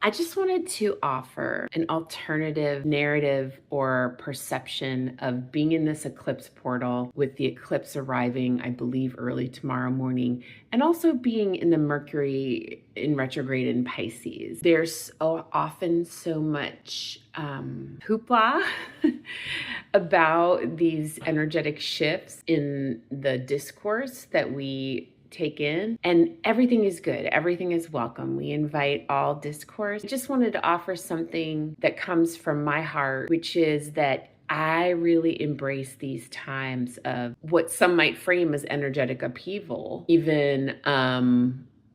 I just wanted to offer an alternative narrative or perception of being in this eclipse portal with the eclipse arriving, I believe, early tomorrow morning, and also being in the Mercury in retrograde in Pisces. There's often so much hoopla about these energetic shifts in the discourse that we take in, and everything is good. Everything is welcome. We invite all discourse. I just wanted to offer something that comes from my heart, which is that I really embrace these times of what some might frame as energetic upheaval, even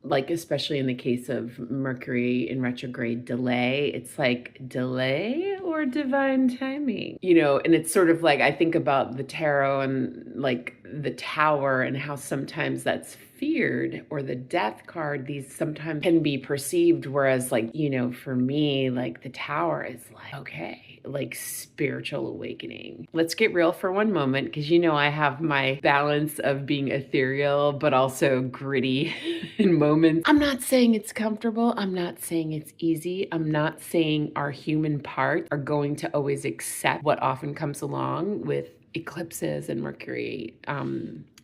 like especially in the case of Mercury in retrograde delay. It's like delay or divine timing, and it's sort of like I think about the tarot and like the tower and how sometimes that's feared, or the death card, these sometimes can be perceived, whereas like, for me, like the tower is like, okay, like spiritual awakening. Let's get real for one moment, because I have my balance of being ethereal but also gritty in moments. I'm not saying it's comfortable. I'm not saying it's easy. I'm not saying our human parts are going to always accept what often comes along with eclipses and Mercury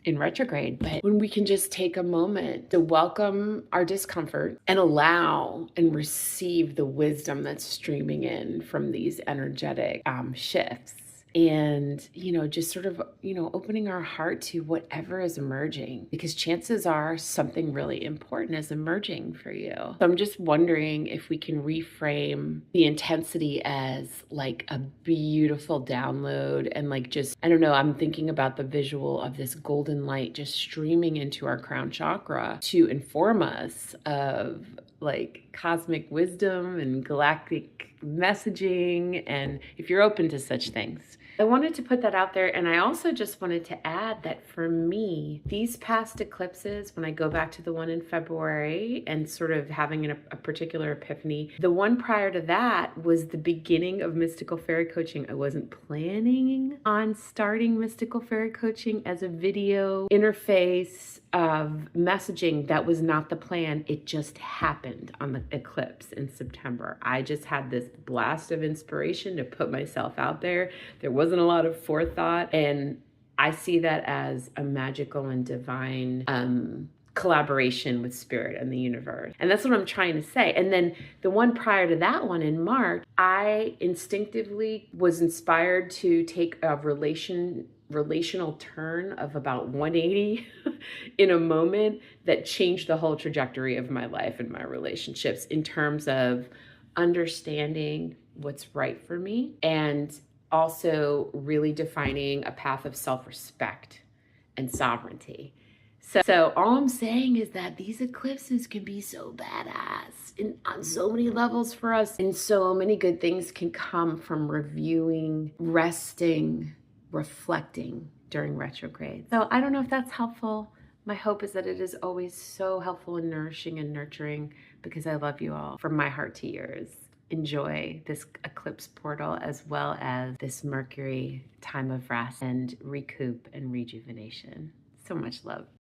in retrograde. But when we can just take a moment to welcome our discomfort and allow and receive the wisdom that's streaming in from these energetic shifts. And, just sort of, opening our heart to whatever is emerging, because chances are something really important is emerging for you. So I'm just wondering if we can reframe the intensity as like a beautiful download, and like just, I don't know, I'm thinking about the visual of this golden light just streaming into our crown chakra to inform us of like cosmic wisdom and galactic messaging, and if you're open to such things. I wanted to put that out there, and I also just wanted to add that for me, these past eclipses, when I go back to the one in February and sort of having a particular epiphany, the one prior to that was the beginning of Mystical Fairy Coaching. I wasn't planning on starting Mystical Fairy Coaching as a video interface of messaging. That was not the plan. It just happened on the eclipse in September. I just had this blast of inspiration to put myself out there. There wasn't a lot of forethought, and I see that as a magical and divine collaboration with spirit and the universe. And that's what I'm trying to say. And then the one prior to that one in March, I instinctively was inspired to take a relational turn of about 180 in a moment that changed the whole trajectory of my life and my relationships in terms of understanding what's right for me, and also really defining a path of self-respect and sovereignty. So all I'm saying is that these eclipses can be so badass on so many levels for us, and so many good things can come from reviewing, resting, reflecting during retrograde. So I don't know if that's helpful. My hope is that it is always so helpful and nourishing and nurturing, because I love you all from my heart to yours. Enjoy this eclipse portal as well as this Mercury time of rest and recoup and rejuvenation. So much love.